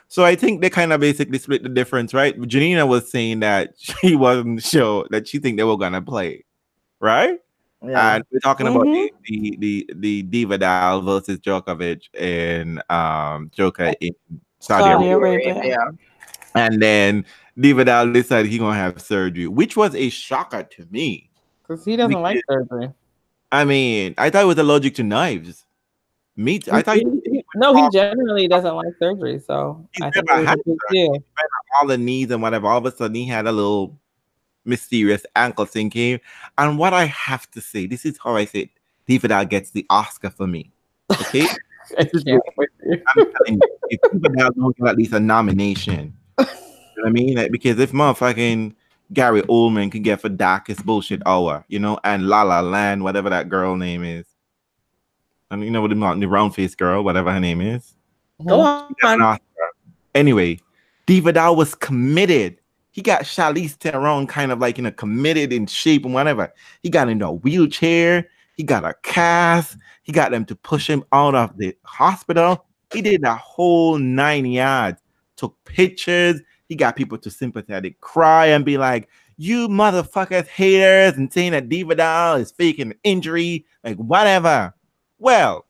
So I think they kind of basically split the difference, right? Janina was saying that she wasn't sure that she think they were going to play, right? Yeah. And we're talking about the Diva versus Djokovic and Joker in Saudi Arabia. Yeah. And then Diva decided he's gonna have surgery, which was a shocker to me. Because he doesn't like surgery. I mean, I thought it was allergic to knives. I thought he generally doesn't like surgery. So I think it was a big deal. All the knees and whatever. All of a sudden, he had a little mysterious ankle thing came. And what I have to say, this is how I say it, Diva gets the Oscar for me. Okay? I'm telling you, if Diva don't get at least a nomination, you know what I mean? Like, because if motherfucking Gary Oldman can get for Darkest Bullshit Hour, you know, and La La Land, whatever that girl name is. And you know what the round face girl, whatever her name is. Go on. Anyway, Diva was committed. He got Charlize Theron kind of like in a committed in shape and whatever. He got into a wheelchair. He got a cast. He got them to push him out of the hospital. He did the whole 9 yards. Took pictures. He got people to sympathetic cry and be like, you motherfuckers haters, and saying that Diva is faking an injury, like whatever. Well,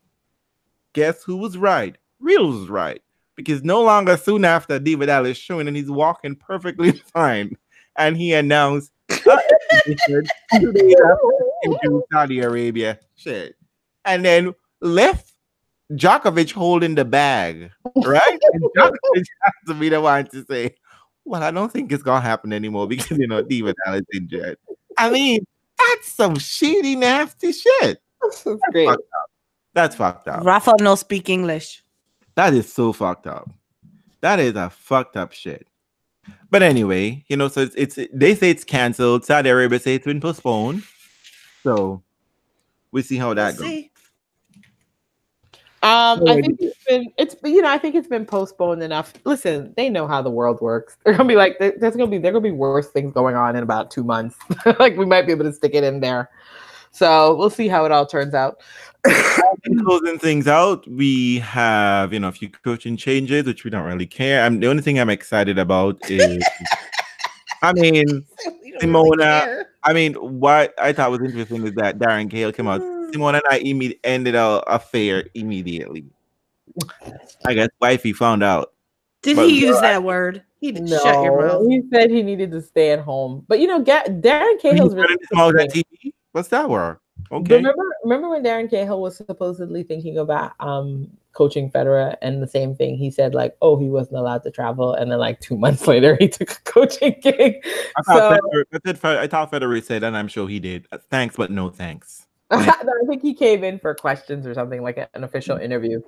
guess who was right? Real was right. Because no longer soon after Diva is showing and he's walking perfectly fine. And he announced 2 days into Saudi Arabia. Shit. And then left Djokovic holding the bag. Right? And Djokovic has to be the one to say, well, I don't think it's gonna happen anymore because you know Diva is injured. I mean, that's some shitty, nasty shit. That's fucked up. Rafa no speak English. That is so fucked up. That is a fucked up shit. But anyway, you know, so it's they say it's canceled. Saudi Arabia say it's been postponed. So we'll see how that goes. I think I think it's been postponed enough. Listen, they know how the world works. They're gonna be like, there gonna be worse things going on in about 2 months. Like we might be able to stick it in there. So we'll see how it all turns out. Closing things out, we have a few coaching changes, which we don't really care. The only thing I'm excited about is, Simona. Really what I thought was interesting is that Darren Cahill came out. Simona and I ended our affair immediately. I guess wifey found out. Did he use that word? He did. Shut your mouth. He said he needed to stay at home. But Darren Cahill's really TV. What's that word? Okay. Remember when Darren Cahill was supposedly thinking about coaching Federer, and the same thing he said, like, oh, he wasn't allowed to travel, and then like 2 months later he took a coaching gig. I thought Federer said, and I'm sure he did. Thanks, but no thanks. I think he came in for questions or something, like an official interview,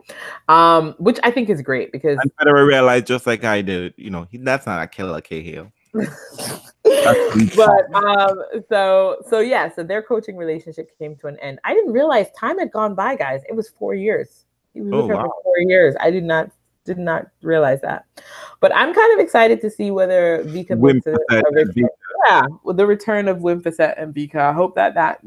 which I think is great because I better realize, just like I did, that's not a killer Cahill. But so their coaching relationship came to an end. I didn't realize time had gone by, guys. It was 4 years. He was with her for 4 years. I did not realize that. But I'm kind of excited to see whether Vika makes the return of Wimfacet and Vika. I hope that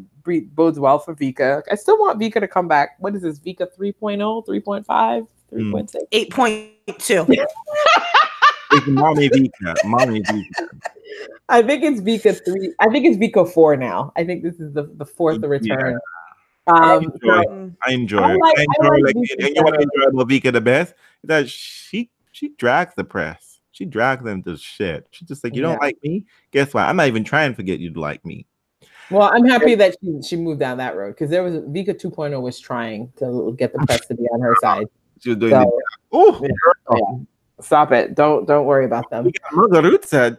bodes well for Vika. I still want Vika to come back. What is this? Vika 3.0, 3.5, 3.6? 8.2. It's Mommy Vika. I think it's Vika 3. I think it's Vika 4 now. I think this is the fourth return. I enjoy it. I enjoy you know what I enjoy about Vika the best? That she drags the press. She drags them to shit. She's just like, you don't like me? Guess what? I'm not even trying to get you to like me. Well, I'm happy that she moved down that road because there was Vika 2.0 was trying to get the press to be on her side. She was doing Stop it. Don't worry about them. We got Margarita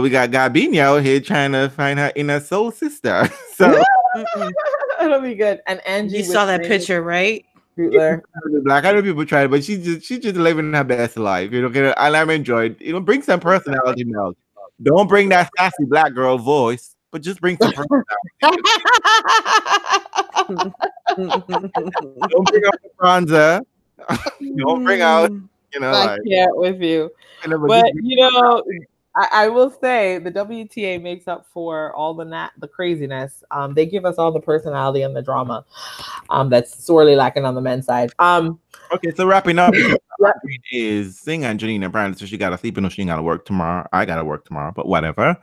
we got Gabini out here trying to find her inner soul sister. So it'll be good. And Angie, you saw that picture, right? Black, I know people try it, but she's just living her best life. And I'm enjoying. Bring some personality now. Don't bring that sassy black girl voice, but just bring some personality. Don't bring out the bronzer. Don't bring out. I can't with you. But I will say the WTA makes up for all the craziness. They give us all the personality and the drama that's sorely lacking on the men's side. Okay, so wrapping up is seeing Angelina Brown, so she got to sleep and she got to work tomorrow. I got to work tomorrow, but whatever.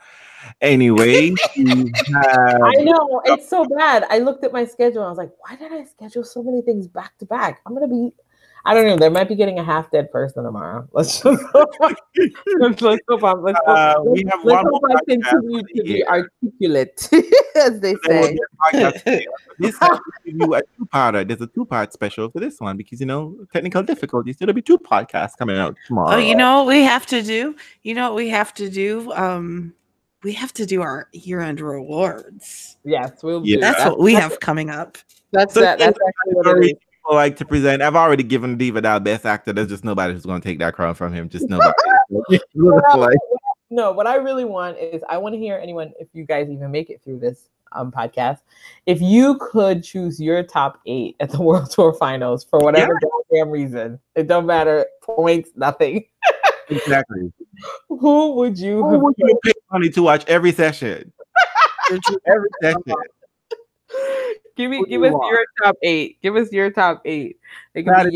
Anyway, I know it's so bad. I looked at my schedule and I was like, why did I schedule so many things back to back? I don't know. There might be getting a half dead person tomorrow. Let's just hope I continue to be articulate, as they say. This has to give you a two-parter. There's a two-part special for this one because technical difficulties. There'll be 2 podcasts coming out tomorrow. Oh, you know what we have to do? We have to do our year-end rewards. Yes, we'll do. That's what we have coming up. That's actually what it is. Like to present. I've already given Diva that best actor. There's just nobody who's going to take that crown from him. Just nobody. No, what I really want is I want to hear anyone, if you guys even make it through this podcast, if you could choose your top 8 at the World Tour Finals for whatever goddamn reason, it don't matter, points, nothing. Exactly. Who would you pay money to watch every session? Every session. Give us your top 8. Give us your top 8. They have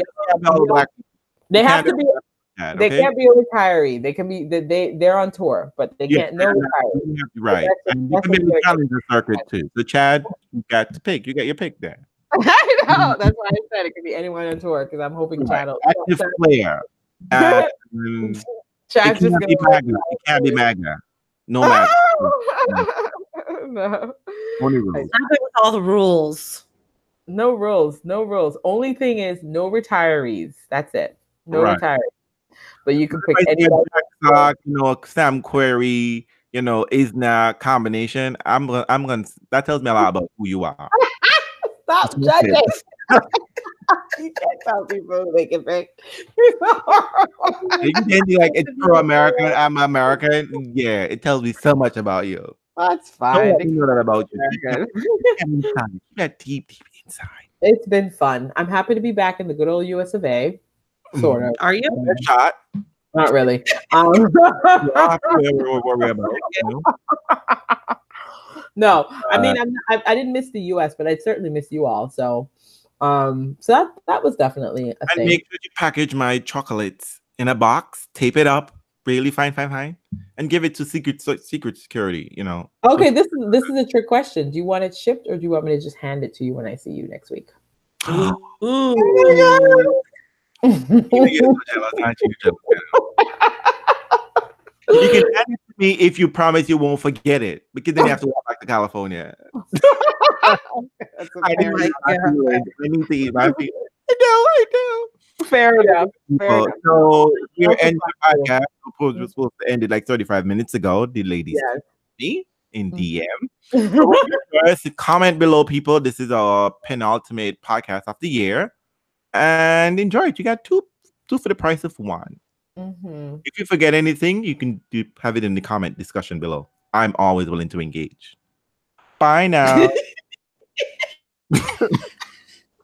to be. They can't be a retiree. They can be. They're on tour, but they can't. No retiree. Right. And you can be in the challenger circuit too. So Chad, you got to pick. You got your pick there. I know. That's why I said it could be anyone on tour because I'm hoping Chad. Active player. Chad's just be MAGA. It can't be MAGA. No MAGA. No. Only rules. With all the rules. No rules. Only thing is no retirees. That's it. No retirees. But you can pick anybody. Sam Querrey, Isna combination. I'm gonna. That tells me a lot about who you are. Stop judging. You can't tell people who they can pick. You can be like, it's pro-American. I'm American. Yeah, it tells me so much about you. That's fine. I know that about you. You got deep inside. It's been fun. I'm happy to be back in the good old US of A. Sort of. Are you? Shot. Not really. No, I mean, I didn't miss the US, but I certainly miss you all. So that was definitely a thing. Make sure you package my chocolates in a box, tape it up, really fine, and give it to secret security. Okay, this is a trick question. Do you want it shipped, or do you want me to just hand it to you when I see you next week? Ooh. You can hand it to me if you promise you won't forget it, because then you have to walk back to California. I need to eat my feet. I know. Fair enough. So we're ending the podcast. We're supposed to end it like 35 minutes ago. The ladies. Yes. Me? in DM. So first, comment below, people. This is our penultimate podcast of the year. And enjoy it. You got two for the price of one. If you forget anything, you can have it in the comment discussion below. I'm always willing to engage. Bye now.